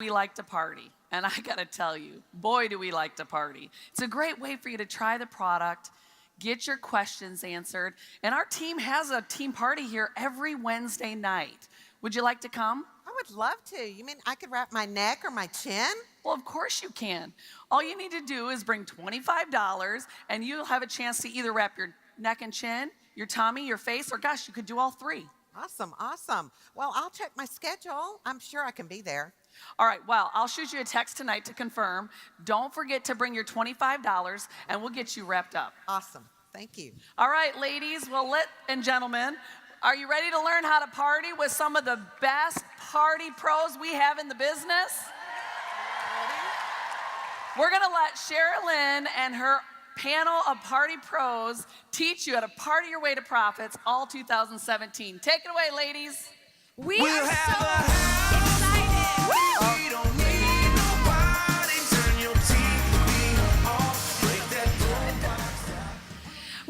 We like to party, and I gotta tell you, boy, do we like to party. It's a great way for you to try the product, get your questions answered, and our team has a team party here every Wednesday night. Would you like to come? I would love to. You mean I could wrap my neck or my chin? Well, of course you can. All you need to do is bring $25, and you'll have a chance to either wrap your neck and chin, your tummy, your face, or gosh, you could do all three. Awesome, awesome. Well, I'll check my schedule. I'm sure I can be there. All right, well, I'll shoot you a text tonight to confirm. Don't forget to bring your $25, and we'll get you wrapped up. Awesome. Thank you. All right, ladies, and gentlemen, are you ready to learn how to party with some of the best party pros we have in the business? We're going to let Sherilyn and her panel of party pros teach you how to party your way to profits all 2017. Take it away, ladies. We are so excited. We don't need nobody. Turn your TV off. Break that door.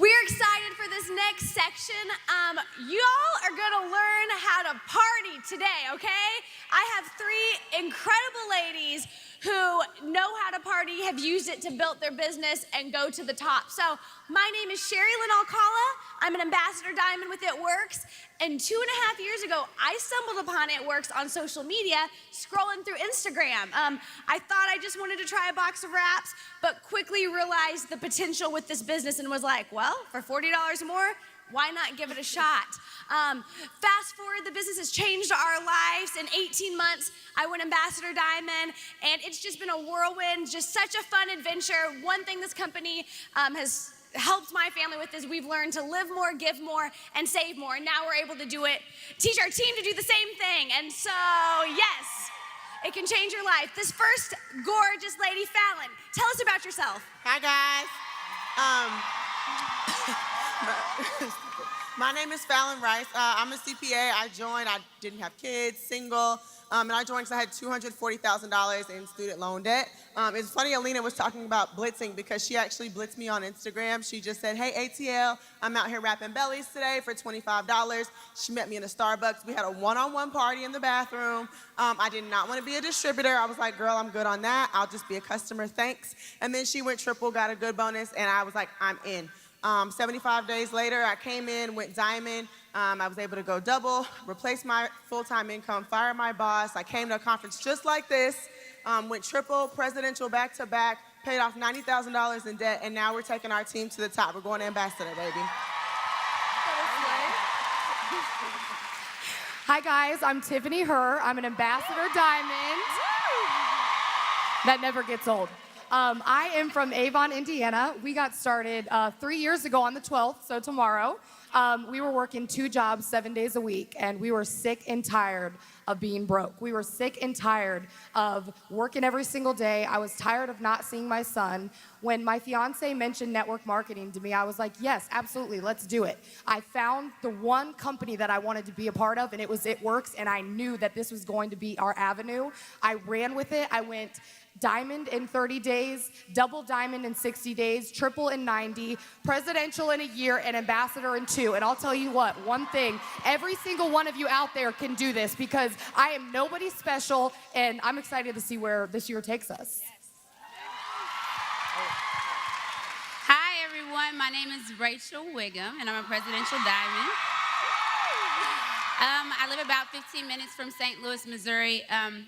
We're excited for this next section. Y'all are gonna learn how to party today, okay? I have three incredible ladies who know how to party, have used it to build their business and go to the top. So my name is Sherilyn Alcala. I'm an Ambassador Diamond with It Works. And 2.5 years ago, I stumbled upon It Works on social media, scrolling through Instagram. I thought I just wanted to try a box of wraps, but quickly realized the potential with this business and was like, well, for $40 more, why not give it a shot? Fast forward, the business has changed our lives. In 18 months, I went Ambassador Diamond, and it's just been a whirlwind, just such a fun adventure. One thing this company has helped my family with is we've learned to live more, give more, and save more. And now we're able to do it, teach our team to do the same thing. And so, yes, it can change your life. This first gorgeous lady, Fallon, tell us about yourself. Hi, guys. My name is Fallon Rice. I'm a CPA. I didn't have kids, single, and I joined because I had $240,000 in student loan debt. It's funny, Alina was talking about blitzing because she actually blitzed me on Instagram. She just said, hey, ATL, I'm out here wrapping bellies today for $25. She met me in a Starbucks. We had a one-on-one party in the bathroom. I did not want to be a distributor. I was like, girl, I'm good on that. I'll just be a customer, thanks. And then she went triple, got a good bonus, and I was like, I'm in. 75 days later, I came in, went diamond. I was able to go double, replace my full-time income, fire my boss. I came to a conference just like this, went triple, presidential back-to-back, paid off $90,000 in debt, and now we're taking our team to the top. We're going to Ambassador, baby. Hi, guys. I'm Tiffany Herr. I'm an Ambassador Diamond. That never gets old. I am from Avon, Indiana. We got started 3 years ago on the 12th, so tomorrow. We were working 2 jobs 7 days a week, and we were sick and tired of being broke. We were sick and tired of working every single day. I was tired of not seeing my son. When my fiance mentioned network marketing to me, I was like, yes, absolutely, let's do it. I found the one company that I wanted to be a part of, and it was It Works, and I knew that this was going to be our avenue. I ran with it. I went diamond in 30 days, double diamond in 60 days, triple in 90, presidential in a year, and ambassador in 2. And I'll tell you what, one thing, every single one of you out there can do this because I am nobody special, and I'm excited to see where this year takes us. Hi, everyone. My name is Rachel Wiggum, and I'm a presidential diamond. I live about 15 minutes from St. Louis, Missouri.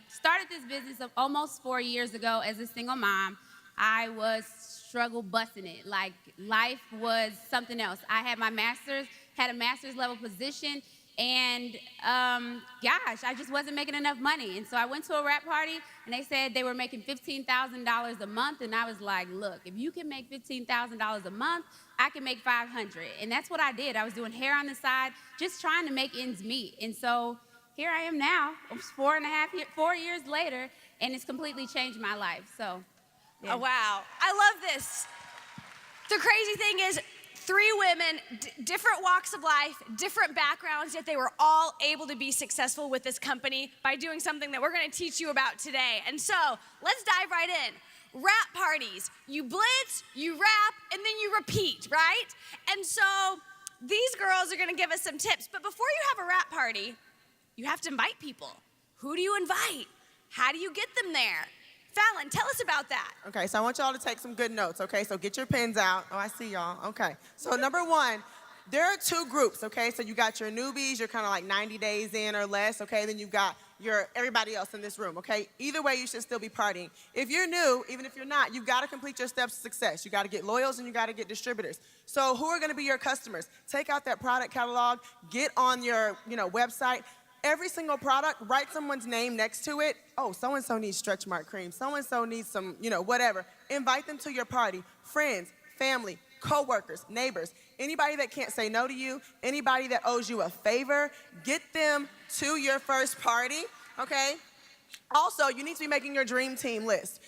Started this business almost 4 years ago as a single mom. I was struggle busting it. Like, life was something else. I had my master's, had a master's level position, and gosh, I just wasn't making enough money. And so I went to a wrap party, and they said they were making $15,000 a month, and I was like, look, if you can make $15,000 a month, I can make $500. And that's what I did. I was doing hair on the side, just trying to make ends meet. And so here I am now, 4 years later, and it's completely changed my life. So, yeah. Oh, wow. I love this. The crazy thing is, 3 women, different walks of life, different backgrounds, yet they were all able to be successful with this company by doing something that we're gonna teach you about today. And so, let's dive right in. Wrap parties. You blitz, you wrap, and then you repeat, right? And so, these girls are gonna give us some tips, but before you have a wrap party, you have to invite people. Who do you invite? How do you get them there? Fallon, tell us about that. Okay, so I want y'all to take some good notes, okay? So get your pens out. Oh, I see y'all. Okay. So number one, there are two groups, okay? So you got your newbies, you're kind of like 90 days in or less, okay? Then you've got your everybody else in this room, okay? Either way, you should still be partying. If you're new, even if you're not, you've got to complete your steps to success. You got to get loyals and you got to get distributors. So who are going to be your customers? Take out that product catalog, get on your, website. Every single product, write someone's name next to it. Oh, so-and-so needs stretch mark cream. So-and-so needs some, whatever. Invite them to your party. Friends, family, co-workers, neighbors, anybody that can't say no to you, anybody that owes you a favor, get them to your first party, okay? Also, you need to be making your dream team list.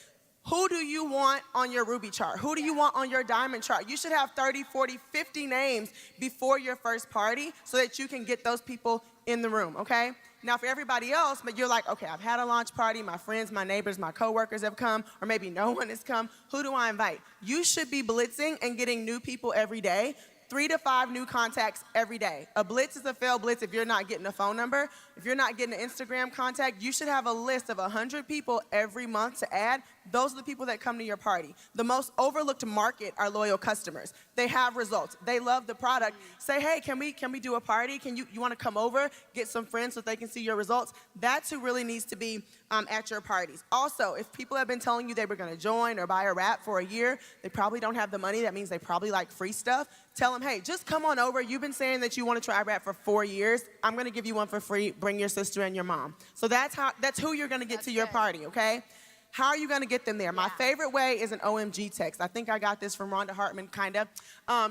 Who do you want on your Ruby chart? Who do you want on your Diamond chart? You should have 30, 40, 50 names before your first party so that you can get those people in the room, okay? Now, for everybody else, but you're like, okay, I've had a launch party, my friends, my neighbors, my coworkers have come, or maybe no one has come. Who do I invite? You should be blitzing and getting new people every day. 3 to 5 new contacts every day. A blitz is a failed blitz if you're not getting a phone number. If you're not getting an Instagram contact, you should have a list of 100 people every month to add. Those are the people that come to your party. The most overlooked market are loyal customers. They have results. They love the product. Say, hey, can we do a party? You want to come over, get some friends so they can see your results? That's who really needs to be at your parties. Also, if people have been telling you they were going to join or buy a wrap for a year, they probably don't have the money. That means they probably like free stuff. Tell them, hey, just come on over. You've been saying that you want to try wrap for 4 years. I'm going to give you one for free. Bring your sister and your mom. So that's who you're going to get to your party, okay? How are you going to get them there? My favorite way is an OMG text. I think I got this from Rhonda Hartman, kind of.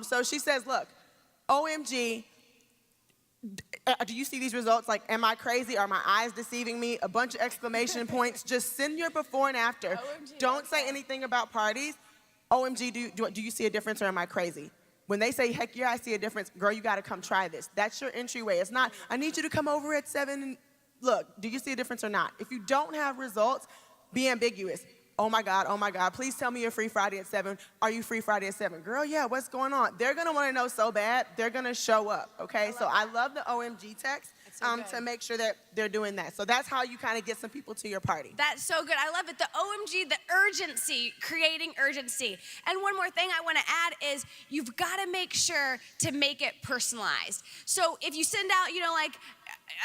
So she says, look, OMG, do you see these results? Like, am I crazy? Are my eyes deceiving me? A bunch of exclamation points. Just send your before and after. OMG, Don't say anything about parties. OMG, do you see a difference or am I crazy? When they say, heck yeah, I see a difference, girl, you got to come try this. That's your entryway. It's not, I need you to come over at 7 and look, do you see a difference or not? If you don't have results, be ambiguous. Oh my God, please tell me you're free Friday at 7. Are you free Friday at 7? Girl, yeah, what's going on? They're going to want to know so bad, they're going to show up, okay? I love the OMG text to make sure that they're doing that. So that's how you kind of get some people to your party. That's so good. I love it. The OMG, the urgency, creating urgency. And one more thing I want to add is you've got to make sure to make it personalized. So if you send out, like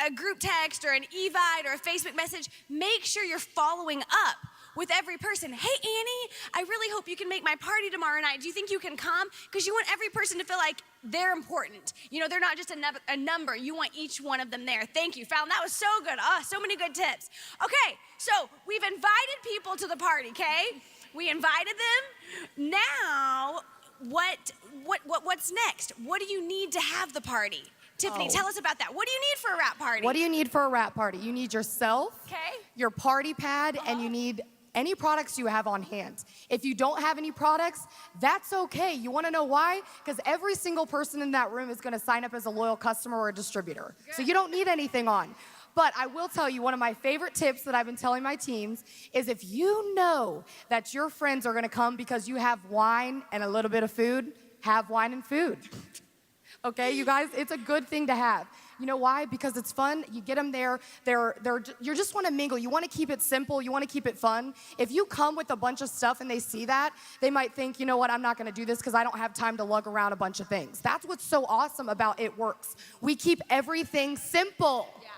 a group text or an Evite or a Facebook message, make sure you're following up with every person. Hey, Annie, I really hope you can make my party tomorrow night. Do you think you can come? Because you want every person to feel like they're important. They're not just a number. You want each one of them there. Thank you, Fallon. That was so good. So many good tips. Okay, so we've invited people to the party, okay? We invited them. Now, what's next? What do you need to have the party? Tiffany, tell us about that. What do you need for a wrap party? What do you need for a wrap party? You need yourself, Okay. your party pad, and you need any products you have on hand. If you don't have any products, that's okay. You wanna know why? Because every single person in that room is gonna sign up as a loyal customer or a distributor. So you don't need anything on. But I will tell you, one of my favorite tips that I've been telling my teams is if you know that your friends are gonna come because you have wine and a little bit of food, have wine and food. Okay, you guys, it's a good thing to have. You know why? Because it's fun. You get them there. You just want to mingle. You want to keep it simple. You want to keep it fun. If you come with a bunch of stuff and they see that, they might think, you know what, I'm not going to do this because I don't have time to lug around a bunch of things. That's what's so awesome about It Works. We keep everything simple. Yeah.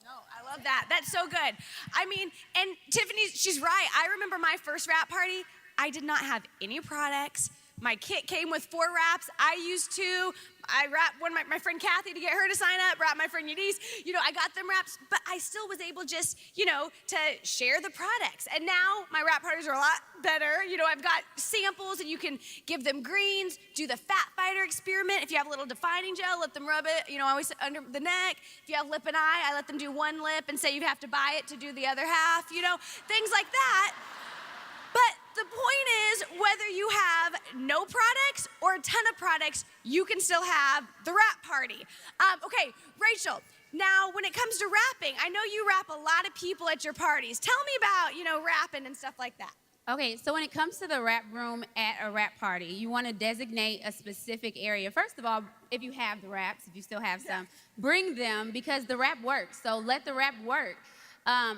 No, I love that. That's so good. I mean, and Tiffany, she's right. I remember my first wrap party. I did not have any products. My kit came with 4 wraps. I used 2. I wrapped my friend Kathy to get her to sign up, wrapped my friend Eunice. I got them wraps, but I still was able just, to share the products. And now my wrap parties are a lot better. I've got samples and you can give them greens, do the Fat Fighter experiment. If you have a little defining gel, let them rub it, always under the neck. If you have lip and eye, I let them do one lip and say you have to buy it to do the other half, things like that. But the point is, whether you have no products or a ton of products, you can still have the wrap party. Okay, Rachel, now when it comes to wrapping, I know you wrap a lot of people at your parties. Tell me about, wrapping and stuff like that. Okay, so when it comes to the wrap room at a wrap party, you want to designate a specific area. First of all, if you have the wraps, if you still have some, bring them because the wrap works. So let the wrap work.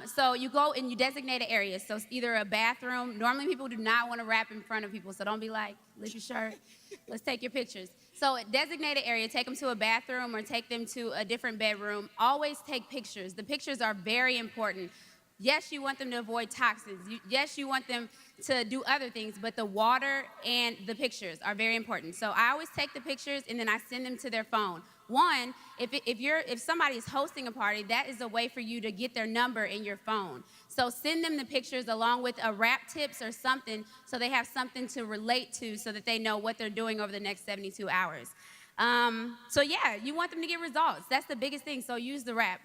So you go and you designate an area. So it's either a bathroom. Normally people do not want to wrap in front of people, so don't be like, lift your shirt. Let's take your pictures. So a designated area, take them to a bathroom or take them to a different bedroom. Always take pictures. The pictures are very important. Yes, you want them to avoid toxins. Yes, you want them to do other things, but the water and the pictures are very important. So I always take the pictures and then I send them to their phone. One, if somebody is hosting a party, that is a way for you to get their number in your phone. So send them the pictures along with a wrap tips or something so they have something to relate to so that they know what they're doing over the next 72 hours. So yeah, you want them to get results. That's the biggest thing, so use the wrap.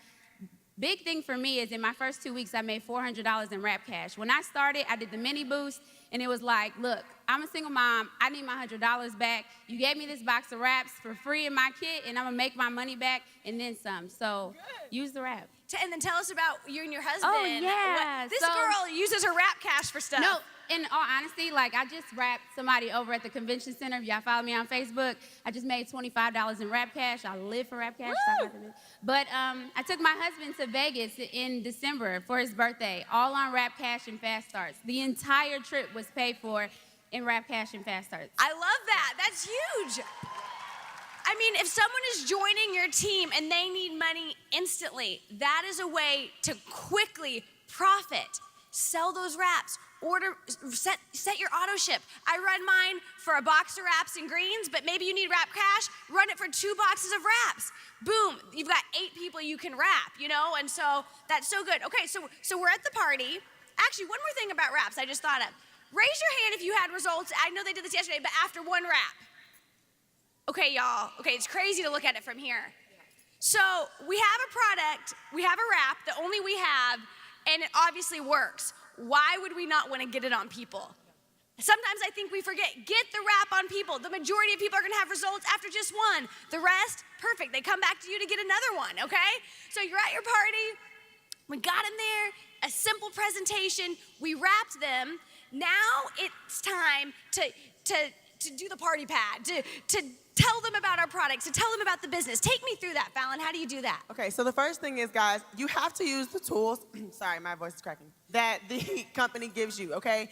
Big thing for me is in my first 2 weeks, I made $400 in Wrap Cash. When I started, I did the mini boost, and it was like, look, I'm a single mom. I need my $100 back. You gave me this box of wraps for free in my kit, and I'm going to make my money back and then some. So use the wrap. And then tell us about you and your husband. Oh, yeah. This girl uses her Wrap Cash for stuff. No, in all honesty, like I just wrapped somebody over at the convention center. If y'all follow me on Facebook, I just made $25 in Wrap Cash. I live for Wrap Cash. But I took my husband to Vegas in December for his birthday, all on Wrap Cash and Fast Starts. The entire trip was paid for in Wrap Cash and Fast Starts. I love that. That's huge. I mean, if someone is joining your team and they need money instantly, that is a way to quickly profit. Sell those wraps. Set your auto ship. I run mine for a box of wraps and greens, but maybe you need Wrap Cash, run it for 2 boxes of wraps. Boom, you've got 8 people you can wrap, you know? And so that's so good. Okay, so we're at the party. Actually, one more thing about wraps I just thought of. Raise your hand if you had results. I know they did this yesterday, but after 1 wrap. Okay, y'all. Okay, it's crazy to look at it from here. So we have a product, we have a wrap that only we have, and it obviously works. Why would we not want to get it on people? Sometimes I think we forget, get the wrap on people. The majority of people are gonna have results after just 1. The rest, perfect. They come back to you to get another one, okay? So you're at your party, we got them there, a simple presentation, we wrapped them. Now it's time to do the party pad, to tell them about our products, to tell them about the business. Take me through that, Fallon. How do you do that? Okay, so the first thing is, guys, you have to use the tools, sorry, my voice is cracking, that the company gives you, okay?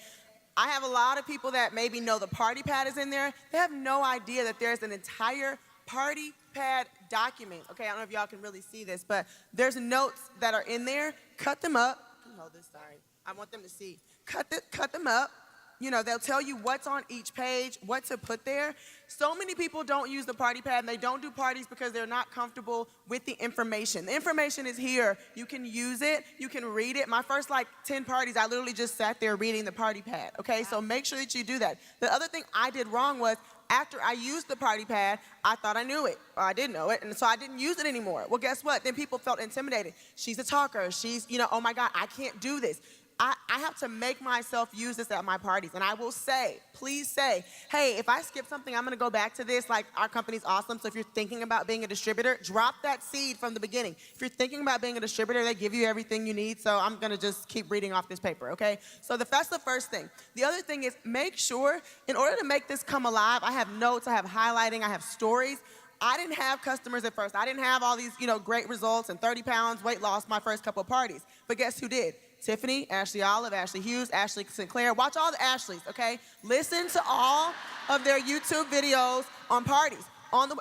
I have a lot of people that maybe know the party pad is in there. They have no idea that there's an entire party pad document. Okay, I don't know if y'all can really see this, but there's notes that are in there. Cut them up. Hold this, sorry. I want them to see. Cut them up. You know, they'll tell you what's on each page, what to put there. So many people don't use the party pad and they don't do parties because they're not comfortable with the information. The information is here. You can use it, you can read it. My first 10 parties, I literally just sat there reading the party pad, okay? So make sure that you do that. The other thing I did wrong was after I used the party pad, I thought I knew it, or I didn't know it, and so I didn't use it anymore. Well, guess what? Then people felt intimidated. She's a talker, she's, oh my God, I can't do this. I have to make myself use this at my parties. And I will say, please say, hey, if I skip something, I'm going to go back to this. Like, our company's awesome. So if you're thinking about being a distributor, drop that seed from the beginning. If you're thinking about being a distributor, they give you everything you need. So I'm going to just keep reading off this paper, okay? So that's the first thing. The other thing is make sure, in order to make this come alive, I have notes, I have highlighting, I have stories. I didn't have customers at first. I didn't have all these, great results and 30 pounds weight loss my first couple of parties. But guess who did? Tiffany, Ashley Olive, Ashley Hughes, Ashley Sinclair. Watch all the Ashleys, okay? Listen to all of their YouTube videos on parties.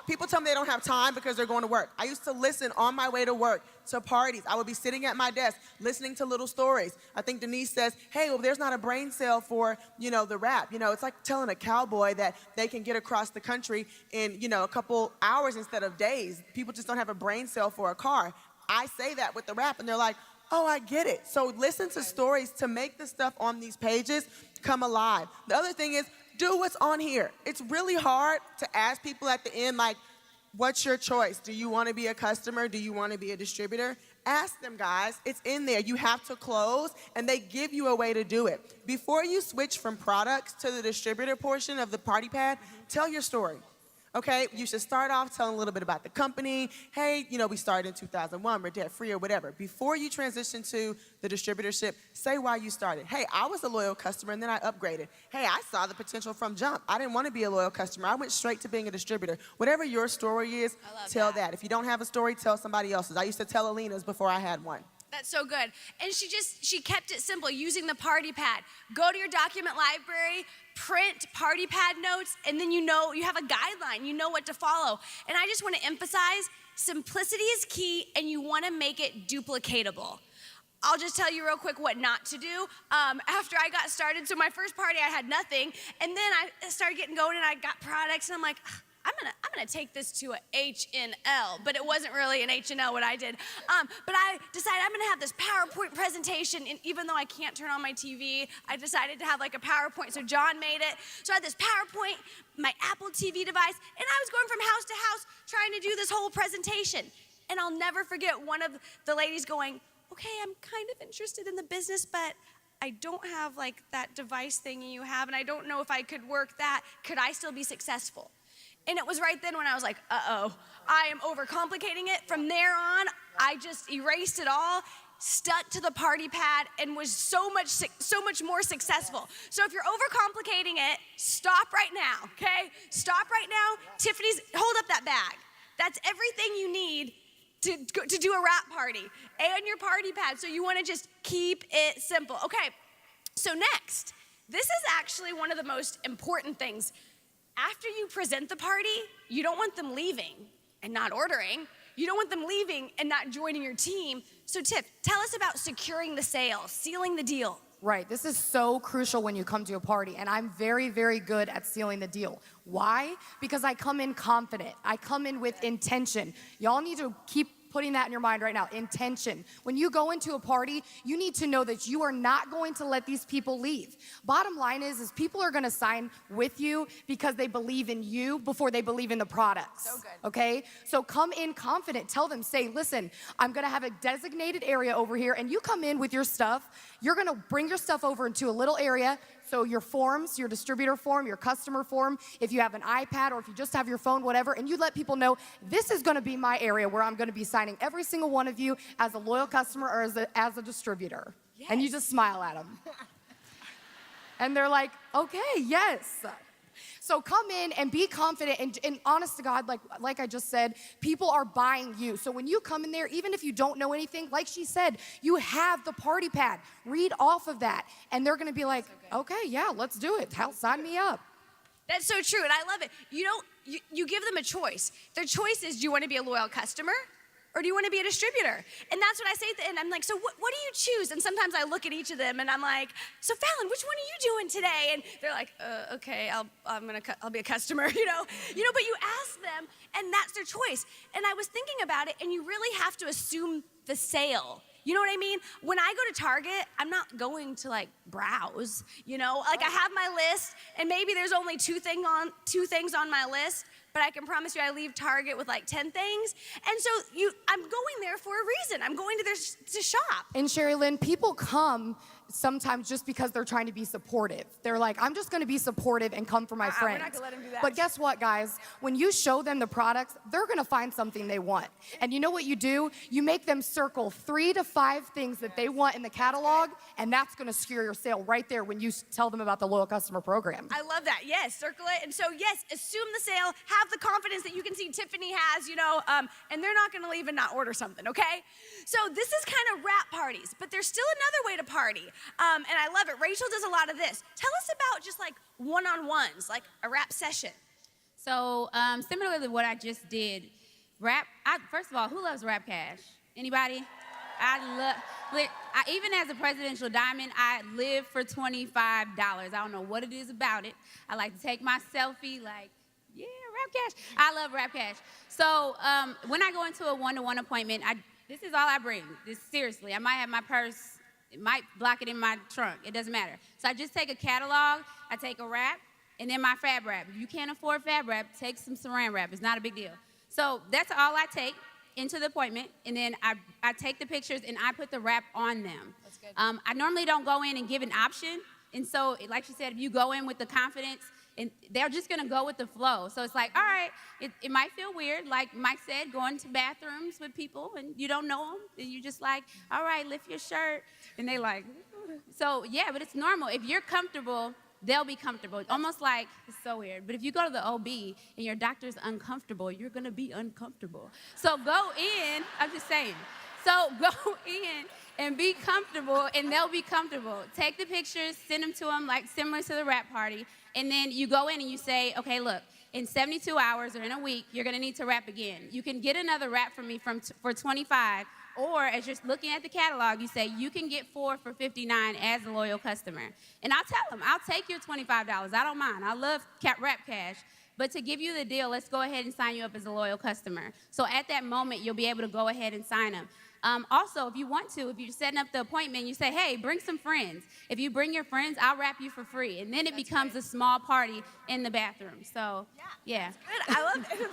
People tell me they don't have time because they're going to work. I used to listen on my way to work to parties. I would be sitting at my desk listening to little stories. I think Denise says, hey, well, there's not a brain cell for, the rap. It's like telling a cowboy that they can get across the country in, a couple hours instead of days. People just don't have a brain cell for a car. I say that with the rap, and they're like, oh, I get it. So listen to stories to make the stuff on these pages come alive. The other thing is, do what's on here. It's really hard to ask people at the end, what's your choice? Do you want to be a customer? Do you want to be a distributor? Ask them, guys. It's in there. You have to close, and they give you a way to do it. Before you switch from products to the distributor portion of the party pad, tell your story. Okay, you should start off telling a little bit about the company. Hey, we started in 2001, we're debt-free or whatever. Before you transition to the distributorship, say why you started. Hey, I was a loyal customer and then I upgraded. Hey, I saw the potential from jump. I didn't want to be a loyal customer. I went straight to being a distributor. Whatever your story is, tell that. If you don't have a story, tell somebody else's. I used to tell Alina's before I had one. That's so good. And she kept it simple using the party pad. Go to your document library, print party pad notes, and then you have a guideline. You know what to follow. And I just want to emphasize simplicity is key, and you want to make it duplicatable. I'll just tell you real quick what not to do. After I got started, so my first party I had nothing, and then I started getting going and I got products, and I'm like, I'm gonna take this to a H&L, but it wasn't really an H&L what I did. But I decided I'm gonna have this PowerPoint presentation, and even though I can't turn on my TV, I decided to have like a PowerPoint. So John made it. So I had this PowerPoint, my Apple TV device, and I was going from house to house trying to do this whole presentation. And I'll never forget one of the ladies going, okay, I'm kind of interested in the business, but I don't have like that device thingy you have, and I don't know if I could work that. Could I still be successful? And it was right then when I was like, uh-oh, I am overcomplicating it. From there on, I just erased it all, stuck to the party pad, and was so much more successful. So if you're overcomplicating it, stop right now, okay? Stop right now. Tiffany's, hold up that bag. That's everything you need to do a wrap party and your party pad. So you want to just keep it simple. Okay, so next, this is actually one of the most important things. After you present the party, you don't want them leaving and not ordering. You don't want them leaving and not joining your team. So Tiff, tell us about securing the sale, sealing the deal. Right, this is so crucial when you come to a party, and I'm very, very good at sealing the deal. Why? Because I come in confident. I come in with intention. Y'all need to keep putting that in your mind right now, intention. When you go into a party, you need to know that you are not going to let these people leave. Bottom line is people are gonna sign with you because they believe in you before they believe in the products. So good. Okay? So come in confident. Tell them, say, listen, I'm gonna have a designated area over here, and you come in with your stuff. You're gonna bring your stuff over into a little area. So your forms, your distributor form, your customer form, if you have an iPad or if you just have your phone, whatever, and you let people know, this is gonna be my area where I'm gonna be signing every single one of you as a loyal customer or as a distributor. Yes. And you just smile at them. And they're like, okay, yes. So come in and be confident, and honest to God, like I just said, people are buying you. So when you come in there, even if you don't know anything, like she said, you have the party pad. Read off of that, and they're gonna be like, okay, yeah, let's do it. Hell, sign me up. That's so true, and I love it. You give them a choice. Their choice is, do you want to be a loyal customer? Or do you want to be a distributor? And that's what I say at the end. I'm like, so what do you choose? And sometimes I look at each of them and I'm like, so Fallon, which one are you doing today? And they're like, okay, I'll be a customer, you know. But you ask them, and that's their choice. And I was thinking about it, and you really have to assume the sale. You know what I mean? When I go to Target, I'm not going to like browse, Like I have my list, and maybe there's only two things on my list, but I can promise you I leave Target with like 10 things. And so I'm going there for a reason. I'm going to shop. And Sherry Lynn, people come sometimes just because they're trying to be supportive. They're like, I'm just gonna be supportive and come for my friends. We're not gonna let them do that. But guess what, guys? When you show them the products, they're gonna find something they want. And you know what you do? You make them circle 3 to 5 things that they want in the catalog, and that's gonna secure your sale right there when you tell them about the loyal customer program. I love that. Yes, circle it. And so, yes, assume the sale. Have the confidence that you can see Tiffany has, and they're not going to leave and not order something, okay? So this is kind of wrap parties, but there's still another way to party, and I love it. Rachel does a lot of this. Tell us about just like one-on-ones, like a wrap session. So similarly to what I just did, first of all, who loves Rap Cash? Anybody? Even as a presidential diamond, I live for $25. I don't know what it is about it. I like to take my selfie, like, yeah, Rap Cash. I love Rap Cash. So when I go into a one-to-one appointment, this is all I bring. Seriously, I might have my purse, it might block it in my trunk. It doesn't matter. So I just take a catalog, I take a wrap, and then my fab wrap. If you can't afford fab wrap, take some saran wrap. It's not a big deal. So that's all I take into the appointment, and then I take the pictures and I put the wrap on them. That's good. I normally don't go in and give an option, and so like she said, if you go in with the confidence, and they're just gonna go with the flow. So it's like, all right, it might feel weird, like Mike said, going to bathrooms with people and you don't know them, and you just like, all right, lift your shirt, and they like, so yeah, but it's normal. If you're comfortable, they'll be comfortable. Almost like, it's so weird, but if you go to the OB and your doctor's uncomfortable, you're gonna be uncomfortable. So go in, I'm just saying. So go in and be comfortable, and they'll be comfortable. Take the pictures, send them to them, like similar to the wrap party, and then you go in and you say, okay, look, in 72 hours or in a week, you're gonna need to wrap again. You can get another wrap from me for 25, or as you're looking at the catalog, you say, you can get 4 for 59 as a loyal customer. And I'll tell them, I'll take your $25. I don't mind. I love wrap cash. But to give you the deal, let's go ahead and sign you up as a loyal customer. So at that moment, you'll be able to go ahead and sign them. Also, if you want to, if you're setting up the appointment, you say, hey, bring some friends. If you bring your friends, I'll wrap you for free. And then it becomes a small party in the bathroom. So, yeah. Good. I love it.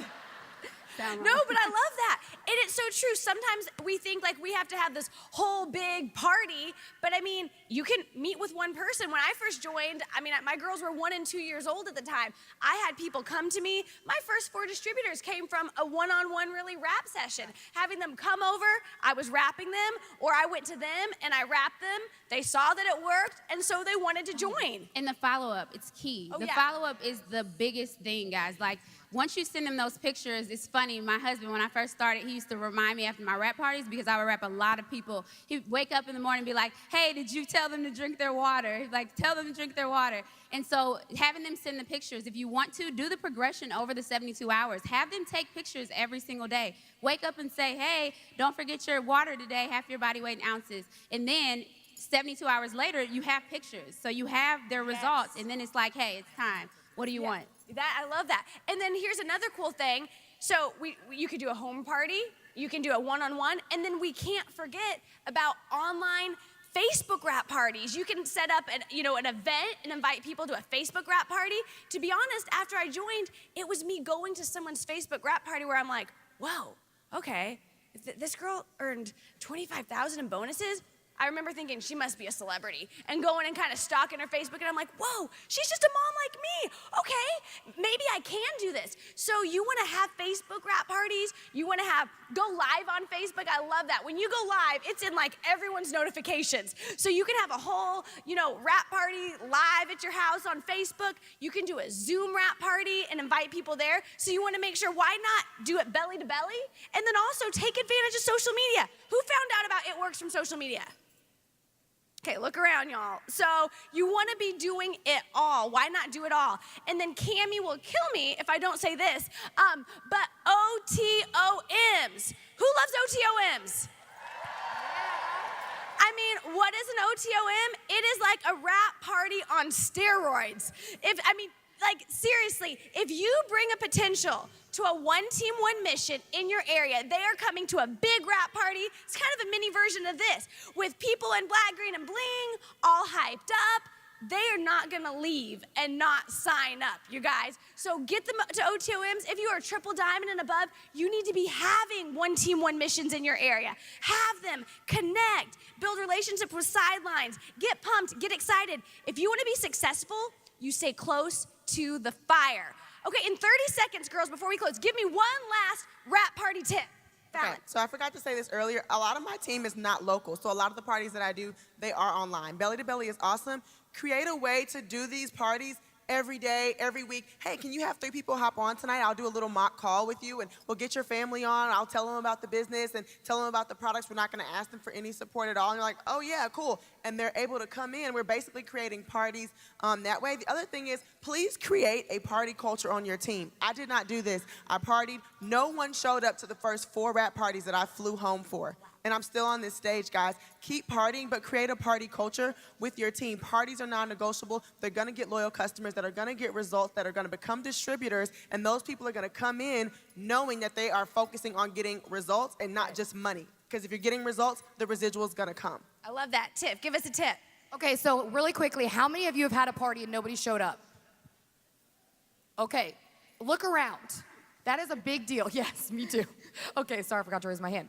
No, but I love that. And it's so true. Sometimes we think like we have to have this whole big party, but I mean, you can meet with one person. When I first joined, I mean, my girls were 1 and 2 years old at the time. I had people come to me. My first 4 distributors came from a one-on-one really wrap session. Having them come over, I was wrapping them, or I went to them and I wrapped them. They saw that it worked, and so they wanted to join. And the follow-up, it's key. Oh, the yeah. follow-up is the biggest thing, guys. Like, once you send them those pictures, it's funny. My husband, when I first started, he used to remind me after my wrap parties because I would wrap a lot of people. He'd wake up in the morning and be like, hey, did you tell them to drink their water? Like, tell them to drink their water. And so having them send the pictures, if you want to, do the progression over the 72 hours. Have them take pictures every single day. Wake up and say, hey, don't forget your water today, half your body weight in ounces. And then 72 hours later, you have pictures. So you have their results, and then it's like, hey, it's time. What do you want? I love that. And then here's another cool thing. So you could do a home party, you can do a one-on-one, and then we can't forget about online Facebook wrap parties. You can set up an event and invite people to a Facebook wrap party. To be honest, after I joined, it was me going to someone's Facebook wrap party where I'm like, whoa, okay, this girl earned $25,000 in bonuses. I remember thinking she must be a celebrity and going and kind of stalking her Facebook, and I'm like, whoa, she's just a mom like me. Okay, maybe I can do this. So you want to have Facebook wrap parties? You want to go live on Facebook? I love that. When you go live, it's in like everyone's notifications. So you can have a whole, wrap party live at your house on Facebook. You can do a Zoom wrap party and invite people there. So you want to make sure, why not do it belly to belly? And then also take advantage of social media. Who found out about It Works from social media? Okay, look around, y'all. So you want to be doing it all. Why not do it all? And then Cammie will kill me if I don't say this. But OTOMs. Who loves OTOMs? I mean, what is an OTOM? It is like a wrap party on steroids. Seriously, if you bring a potential to a one team, one mission in your area, they are coming to a big wrap party. It's kind of a mini version of this, with people in black, green, and bling, all hyped up. They are not gonna leave and not sign up, you guys. So get them to OTOMs. If you are triple diamond and above, you need to be having one team, one missions in your area. Have them, connect, build relationships with sidelines, get pumped, get excited. If you wanna be successful, you stay close to the fire. Okay, in 30 seconds, girls, before we close, give me one last wrap party tip. Okay, so I forgot to say this earlier. A lot of my team is not local, so a lot of the parties that I do, they are online. Belly to Belly is awesome. Create a way to do these parties every day, every week. Hey, can you have 3 people hop on tonight? I'll do a little mock call with you, and we'll get your family on. I'll tell them about the business and tell them about the products. We're not going to ask them for any support at all. And you're like, oh, yeah, cool. And they're able to come in. We're basically creating parties that way. The other thing is, please create a party culture on your team. I did not do this. I partied. No one showed up to the first 4 wrap parties that I flew home for. And I'm still on this stage, guys. Keep partying, but create a party culture with your team. Parties are non-negotiable. They're going to get loyal customers that are going to get results, that are going to become distributors, and those people are going to come in knowing that they are focusing on getting results and not just money. Because if you're getting results, the residual is going to come. I love that tip. Give us a tip. Okay, so really quickly, how many of you have had a party and nobody showed up? Okay, look around. That is a big deal. Yes, me too. Okay, sorry, I forgot to raise my hand.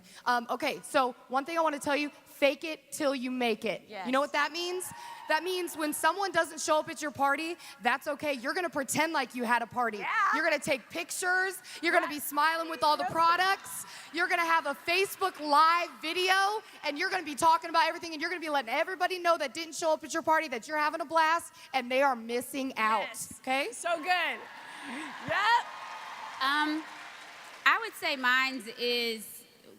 Okay, so one thing I want to tell you, fake it till you make it. Yes. You know what that means? That means when someone doesn't show up at your party, that's okay. You're gonna pretend like you had a party. Yeah. You're gonna take pictures. You're gonna be smiling with all the products. You're gonna have a Facebook Live video, and you're gonna be talking about everything, and you're gonna be letting everybody know that didn't show up at your party that you're having a blast, and they are missing out, okay? So good. Yep. I would say mine's is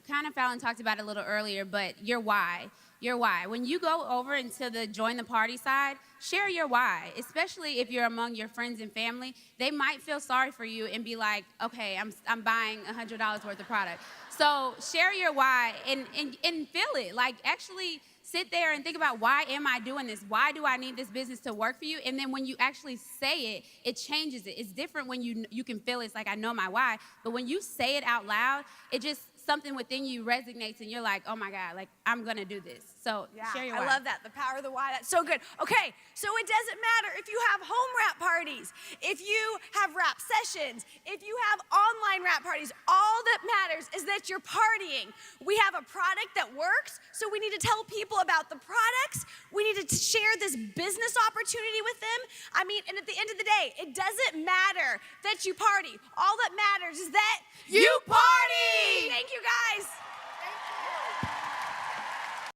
kind of Fallon talked about it a little earlier, but your why. Your why. When you go over into the join the party side, share your why, especially if you're among your friends and family. They might feel sorry for you and be like, okay, I'm buying $100 worth of product. So share your why and feel it. Like, actually sit there and think about, why am I doing this? Why do I need this business to work for you? And then when you actually say it, it changes it. It's different when you can feel it. It's like, I know my why. But when you say it out loud, it just, something within you resonates and you're like, oh my God, like, I'm gonna do this. So share your why. I love that, the power of the why. That's so good. Okay, so it doesn't matter if you have home rap parties, if you have rap sessions, if you have online rap parties. All that matters is that you're partying. We have a product that works, so we need to tell people about the products. We need to share this business opportunity with them. I mean, and at the end of the day, it doesn't matter that you party. All that matters is that You party! Thank you, guys.